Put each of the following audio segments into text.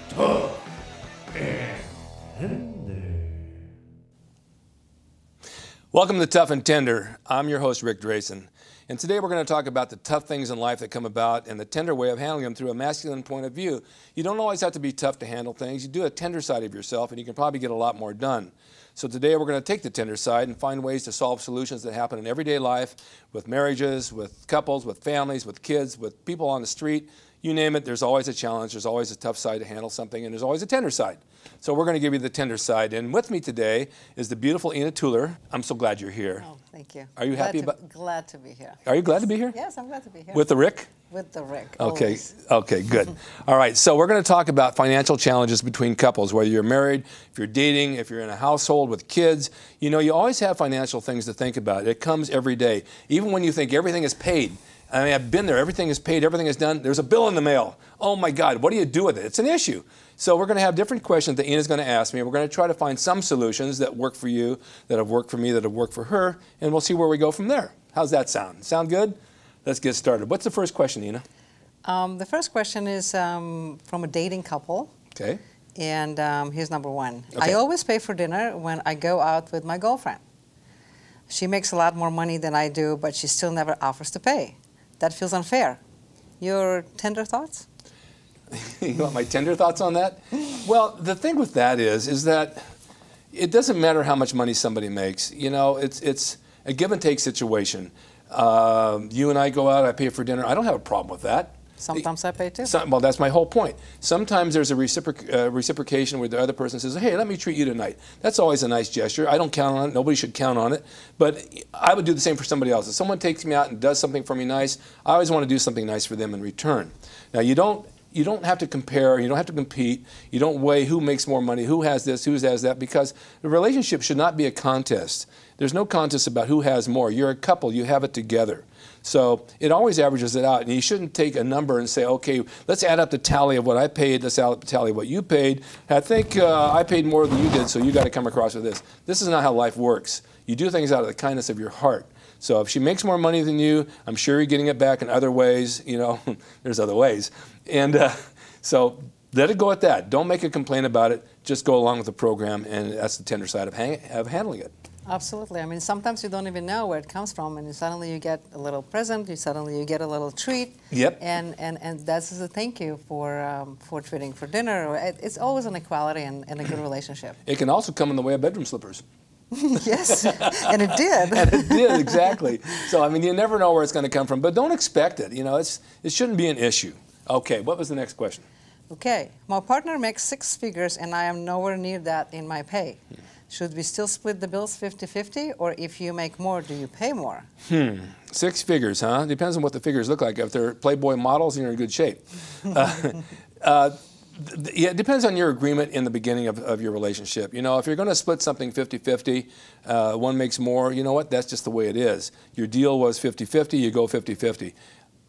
Tuff and Tender. Welcome to Tuff and Tender. I'm your host, Rick Drasin. And today we're going to talk about the tough things in life that come about and the tender way of handling them through a masculine point of view. You don't always have to be tough to handle things. You do a tender side of yourself and you can probably get a lot more done. So today we're going to take the tender side and find ways to solve solutions that happen in everyday life with marriages, with couples, with families, with kids, with people on the street. You name it, there's always a challenge, there's always a tough side to handle something, and there's always a tender side. So we're going to give you the tender side. And with me today is the beautiful Tuler. I'm so glad you're here. Oh, thank you. Are you happy about? Glad to be here. Are you glad to be here? Yes, I'm glad to be here. With the Rick? With the Rick. Okay, always. okay, good. All right, so we're going to talk about financial challenges between couples, whether you're married, if you're dating, if you're in a household with kids. You know, you always have financial things to think about. It comes every day. Even when you think everything is paid. I mean, I've been there. Everything is paid. Everything is done. There's a bill in the mail. Oh, my God. What do you do with it? It's an issue. So we're going to have different questions that Ina's going to ask me. We're going to try to find some solutions that work for you, that have worked for me, that have worked for her, and we'll see where we go from there. How's that sound? Sound good? Let's get started. What's the first question, Ina? The first question is from a dating couple. Okay. And here's number one. Okay. I always pay for dinner when I go out with my girlfriend. She makes a lot more money than I do, but she still never offers to pay. That feels unfair. Your tender thoughts? You want my tender thoughts on that? Well, the thing with that is that it doesn't matter how much money somebody makes. You know, it's a give and take situation. You and I go out, I pay for dinner. I don't have a problem with that. Sometimes I pay too. Well, that's my whole point. Sometimes there's a reciprocation where the other person says, hey, let me treat you tonight. That's always a nice gesture. I don't count on it. Nobody should count on it. But I would do the same for somebody else. If someone takes me out and does something for me nice, I always want to do something nice for them in return. Now, you don't have to compare. You don't have to compete. You don't weigh who makes more money, who has this, who has that, because the relationship should not be a contest. There's no contest about who has more. You're a couple. You have it together. So it always averages it out, and you shouldn't take a number and say, okay, let's add up the tally of what I paid, let's add up the tally of what you paid. I think I paid more than you did, so you got to come across with this. This is not how life works. You do things out of the kindness of your heart. So if she makes more money than you, I'm sure you're getting it back in other ways. You know, there's other ways. And so let it go at that. Don't make a complaint about it. Just go along with the program, and that's the tender side of handling it. Absolutely. I mean, sometimes you don't even know where it comes from, and suddenly you get a little present, you get a little treat. Yep. And that's a thank you for treating for dinner. It's always an equality and a good relationship. It can also come in the way of bedroom slippers. Yes, and it did. And it did, exactly. So, I mean, you never know where it's going to come from, but don't expect it. You know, it shouldn't be an issue. Okay, what was the next question? Okay, my partner makes 6 figures, and I am nowhere near that in my pay. Should we still split the bills 50-50, or if you make more, do you pay more? 6 figures, huh? Depends on what the figures look like. If they're Playboy models, you're in good shape. Yeah, it depends on your agreement in the beginning of your relationship. You know, if you're going to split something 50-50, one makes more, you know what? That's just the way it is. Your deal was 50-50, you go 50-50.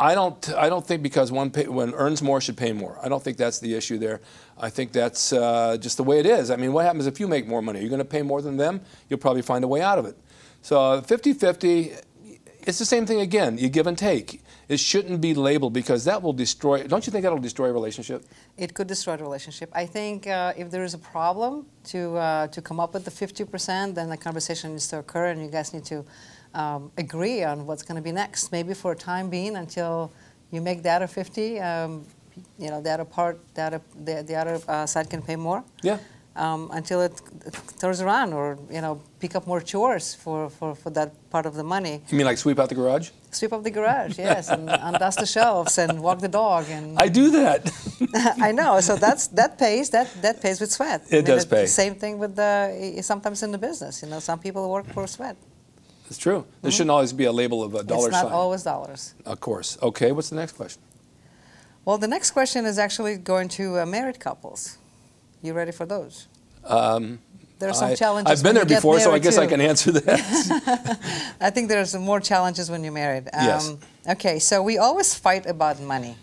I don't think because one earns more should pay more. I don't think that's the issue there. I think that's just the way it is. I mean, what happens if you make more money? Are you going to pay more than them? You'll probably find a way out of it. So 50-50, it's the same thing again. You give and take. It shouldn't be labeled because that will destroy. Don't you think that will destroy a relationship? It could destroy a relationship. I think if there is a problem to come up with the 50%, then the conversation needs to occur, and you guys need to agree on what's going to be next. Maybe for a time being, until you make the other 50, you know, the other side can pay more. Yeah. Until it turns around, or you know, pick up more chores for that part of the money. You mean like sweep out the garage? Sweep up the garage, yes, and undust the shelves and walk the dog. And I do that. I know. So that pays. That pays with sweat. It does pay. Same thing with sometimes in the business. You know, some people work for sweat. It's true. There shouldn't always be a label of a dollar sign. It's not always dollars. Of course. Okay. What's the next question? Well, the next question is actually going to married couples. You ready for those? There are some challenges. I've been there before, so I guess I can answer that. I think there's more challenges when you're married. Yes. Okay, so we always fight about money.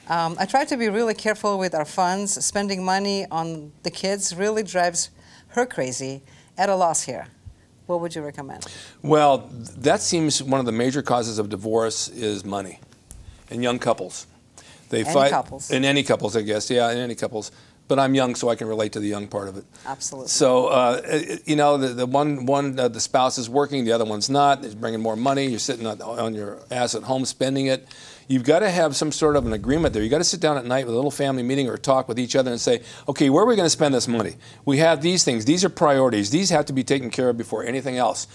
I try to be really careful with our funds. Spending money on the kids really drives her crazy. At a loss here. What would you recommend? Well, that seems one of the major causes of divorce is money in young couples. They fight. Couples. In any couples, I guess. Yeah, in any couples. But I'm young, so I can relate to the young part of it. Absolutely. So, you know, the spouse is working, the other one's not. It's bringing more money. You're sitting on your ass at home spending it. You've got to have some sort of an agreement there. You've got to sit down at night with a little family meeting or talk with each other and say, okay, where are we going to spend this money? We have these things. These are priorities. These have to be taken care of before anything else.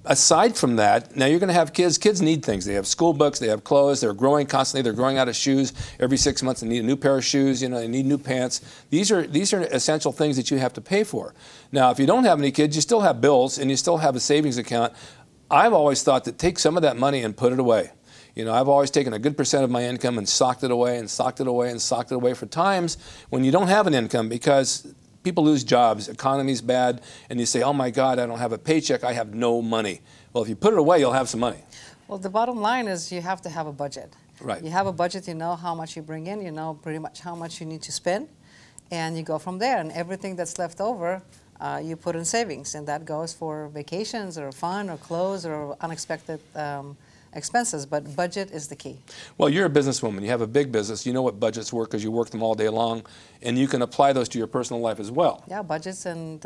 Aside from that, now you're going to have kids. Kids need things. They have school books. They have clothes. They're growing constantly. They're growing out of shoes. Every 6 months, they need a new pair of shoes. You know, they need new pants. These are essential things that you have to pay for. Now, if you don't have any kids, you still have bills and you still have a savings account. I've always thought that take some of that money and put it away. You know, I've always taken a good percent of my income and socked it away and socked it away and socked it away for times when you don't have an income, because people lose jobs, economy's bad, and you say, oh my God, I don't have a paycheck, I have no money. Well, if you put it away, you'll have some money. Well, the bottom line is you have to have a budget. Right. You have a budget, you know how much you bring in, you know pretty much how much you need to spend, and you go from there. And everything that's left over, you put in savings, and that goes for vacations or fun or clothes or unexpected expenses, but budget is the key. Well, you're a businesswoman. You have a big business. You know what budgets work because you work them all day long, and you can apply those to your personal life as well. Yeah, budgets and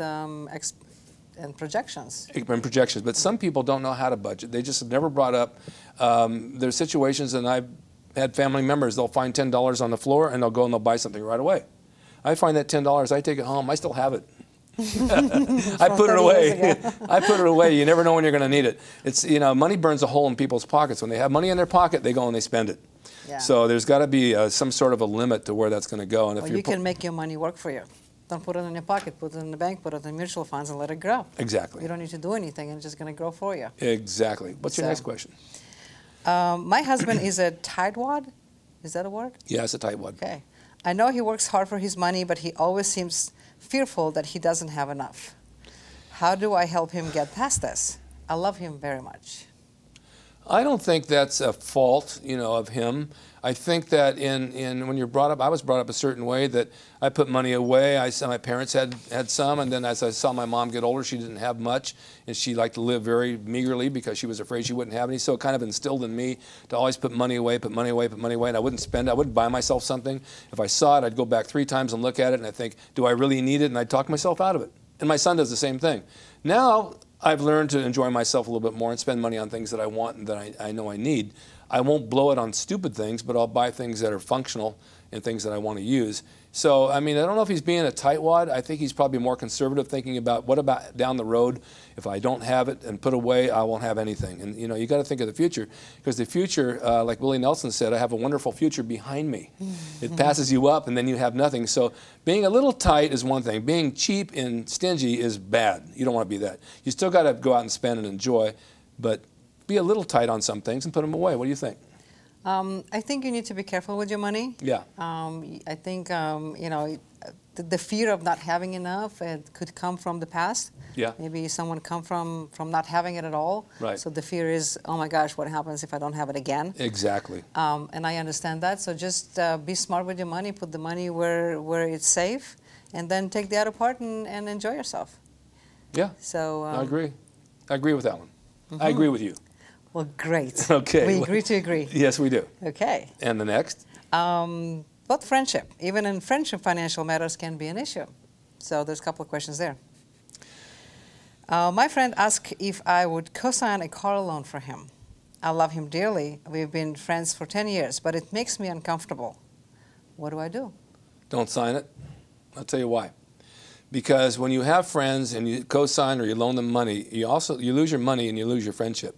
projections. And projections. But some people don't know how to budget. They just have never brought up. There's situations, and I've had family members, they'll find $10 on the floor, and they'll go and they'll buy something right away. I find that $10, I take it home, I still have it. I put it away. I put it away. You never know when you're going to need it. It's, you know, money burns a hole in people's pockets. When they have money in their pocket, they go and they spend it. Yeah. So there's got to be some sort of a limit to where that's going to go. And if you can make your money work for you. Don't put it in your pocket. Put it in the bank. Put it in mutual funds and let it grow. Exactly. You don't need to do anything. It's just going to grow for you. Exactly. What's your next question? My husband is a tightwad. Is that a word? Yeah, it's a tightwad. Okay. I know he works hard for his money, but he always seems fearful that he doesn't have enough. How do I help him get past this? I love him very much. I don't think that's a fault, you know, of him. I think that when you're brought up, I was brought up a certain way that I put money away. I saw my parents had some, and then as I saw my mom get older, she didn't have much, and she liked to live very meagerly because she was afraid she wouldn't have any. So it kind of instilled in me to always put money away, put money away, put money away, and I wouldn't spend it. I wouldn't buy myself something. If I saw it, I'd go back 3 times and look at it, and I think, do I really need it? And I'd talk myself out of it. And my son does the same thing. Now I've learned to enjoy myself a little bit more and spend money on things that I want and that I know I need. I won't blow it on stupid things, but I'll buy things that are functional and things that I want to use. So, I mean, I don't know if he's being a tightwad. I think he's probably more conservative, thinking about what about down the road? If I don't have it and put away, I won't have anything. And, you know, you got to think of the future, because the future, like Willie Nelson said, I have a wonderful future behind me. It passes you up, and then you have nothing. So being a little tight is one thing. Being cheap and stingy is bad. You don't want to be that. You still got to go out and spend and enjoy, but be a little tight on some things and put them away. What do you think? I think you need to be careful with your money. Yeah. I think, you know, the fear of not having enough, it could come from the past. Yeah. Maybe someone come from not having it at all. Right. So the fear is, oh my gosh, what happens if I don't have it again? Exactly. And I understand that. So just be smart with your money. Put the money where it's safe, and then take the other part and enjoy yourself. Yeah. So I agree. I agree with that one. I agree with you. Well, great. Okay. We agree to agree. Yes, we do. Okay. And the next? But friendship, even in friendship, financial matters can be an issue. So there's a couple of questions there. My friend asked if I would co-sign a car loan for him. I love him dearly. We've been friends for 10 years, but it makes me uncomfortable. What do I do? Don't sign it. I'll tell you why. Because when you have friends and you co-sign or you loan them money, you lose your money and you lose your friendship.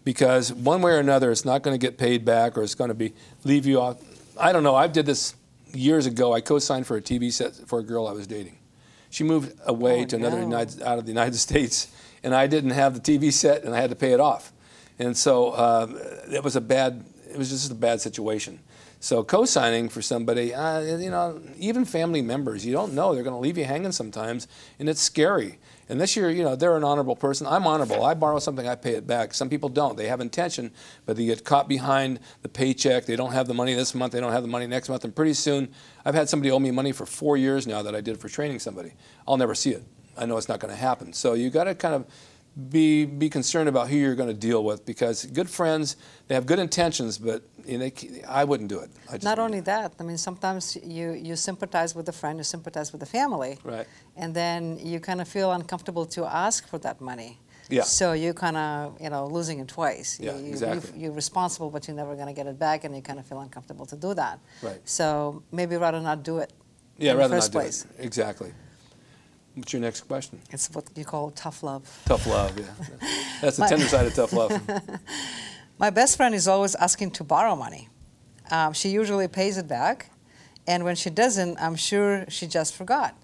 Because one way or another, it's not going to get paid back, or it's going to leave you off. I don't know. I did this years ago. I co-signed for a TV set for a girl I was dating. She moved away to another out of the United States, and I didn't have the TV set, and I had to pay it off. And so it was just a bad situation. So co-signing for somebody, you know, even family members, you don't know. They're going to leave you hanging sometimes, and it's scary. Unless you're, you know, they're an honorable person. I'm honorable. I borrow something, I pay it back. Some people don't. They have intention, but they get caught behind the paycheck. They don't have the money this month. They don't have the money next month. And pretty soon, I've had somebody owe me money for 4 years now that I did for training somebody. I'll never see it. I know it's not going to happen. So you got to kind of be concerned about who you're going to deal with, because good friends, they have good intentions, but I wouldn't do it. Not only that, I mean, sometimes you sympathize with a friend, you sympathize with the family, right? And then you kind of feel uncomfortable to ask for that money. Yeah. So you kind of, losing it twice. Yeah, exactly. You're responsible, but you're never going to get it back, and you kind of feel uncomfortable to do that. Right. So maybe rather not do it. Yeah, in rather the first not place. do it. Exactly. What's your next question? It's what you call tough love. Tough love, yeah. That's the tender side of tough love. My best friend is always asking to borrow money. She usually pays it back, and when she doesn't, I'm sure she just forgot.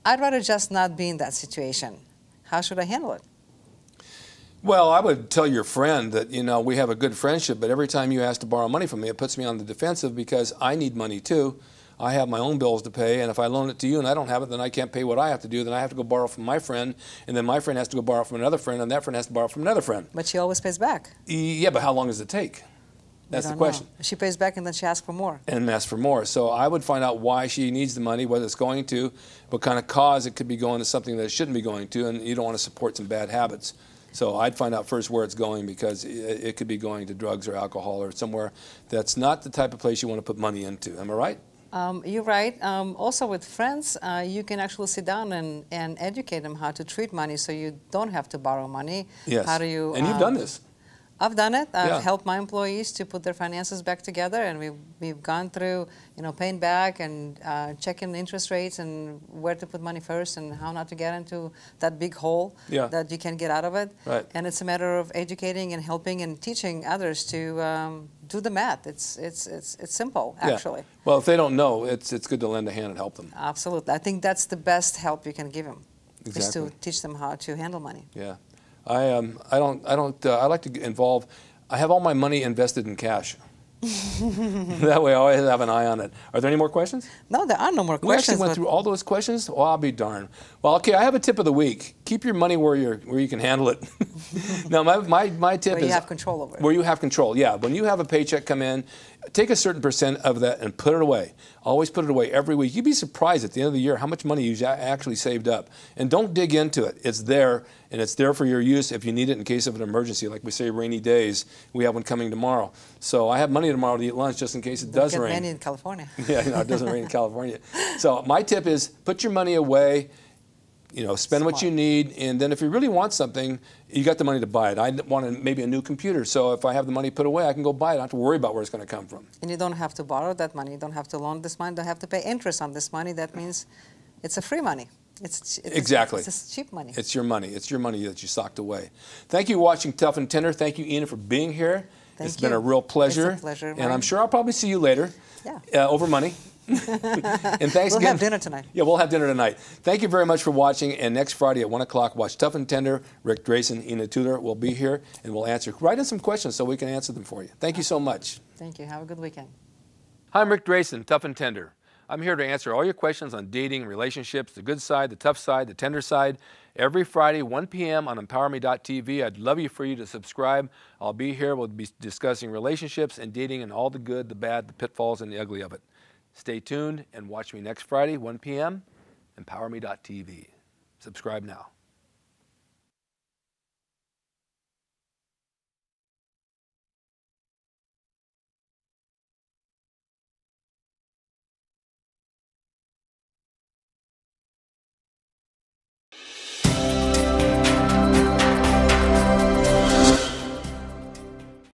I'd rather just not be in that situation. How should I handle it? Well, I would tell your friend that, we have a good friendship, but every time you ask to borrow money from me, it puts me on the defensive, because I need money too. I have my own bills to pay, and if I loan it to you and I don't have it, then I can't pay what I have to do. Then I have to go borrow from my friend, and then my friend has to go borrow from another friend, and that friend has to borrow from another friend. But she always pays back. Yeah, but how long does it take? That's the question. She pays back, and then she asks for more. And asks for more. So I would find out why she needs the money, what it's going to, what kind of cause it could be going to something that it shouldn't be going to, and you don't want to support some bad habits. So I'd find out first where it's going, because it could be going to drugs or alcohol or somewhere that's not the type of place you want to put money into. Am I right? You're right. Also with friends, you can actually sit down and educate them how to treat money, so you don't have to borrow money. Yes. How do you? And you've done this. I've done it. I've Yeah. helped my employees to put their finances back together, and we've gone through, paying back and checking interest rates and where to put money first and how not to get into that big hole that you can get out of it. Right. And it's a matter of educating and helping and teaching others to do the math. It's simple, actually. Yeah. Well, if they don't know, it's good to lend a hand and help them. Absolutely. I think that's the best help you can give them. Exactly. Is to teach them how to handle money. Yeah. I like to involve, I have all my money invested in cash. That way I always have an eye on it. Are there any more questions? No, there are no more We questions. actually went through all those questions? Well, I'll be darned. Well, okay, I have a tip of the week. Keep your money where you can handle it. Now, my tip is... Where you have control over it. Where you have control, yeah. When you have a paycheck come in, take a certain % of that and put it away. Always put it away every week. You'd be surprised at the end of the year how much money you actually saved up. And don't dig into it. It's there, and it's there for your use if you need it in case of an emergency. Like we say, rainy days. We have one coming tomorrow. So I have money tomorrow to eat lunch just in case it does rain. Many in California. Yeah, it doesn't rain in California. So my tip is put your money away. Spend what you need, and then if you really want something, you got the money to buy it. I want maybe a new computer, so if I have the money put away, I can go buy it. I don't have to worry about where it's going to come from. And you don't have to borrow that money. You don't have to loan this money. You don't have to pay interest on this money. That means it's a free money. Exactly. It's cheap money. It's your money. It's your money that you socked away. Thank you for watching Tough and Tender. Thank you, Ina, for being here. It's been a real pleasure. It's a pleasure. And I'm sure I'll probably see you later. Yeah. Over money. And thanks we'll again. have dinner tonight. Yeah, we'll have dinner tonight. Thank you very much for watching. And next Friday at 1 o'clock, watch Tough and Tender. Rick Drasin, Ina Tuler will be here, and we'll answer. Write in some questions so we can answer them for you. Thank you so much. Thank you. Have a good weekend. Hi, I'm Rick Drasin, Tough and Tender. I'm here to answer all your questions on dating, relationships, the good side, the tough side, the tender side. Every Friday, 1 p.m. on emPOWERme.tv. I'd love for you to subscribe. I'll be here. We'll be discussing relationships and dating and all the good, the bad, the pitfalls, and the ugly of it. Stay tuned and watch me next Friday, 1 p.m. emPOWERme.tv. Subscribe now.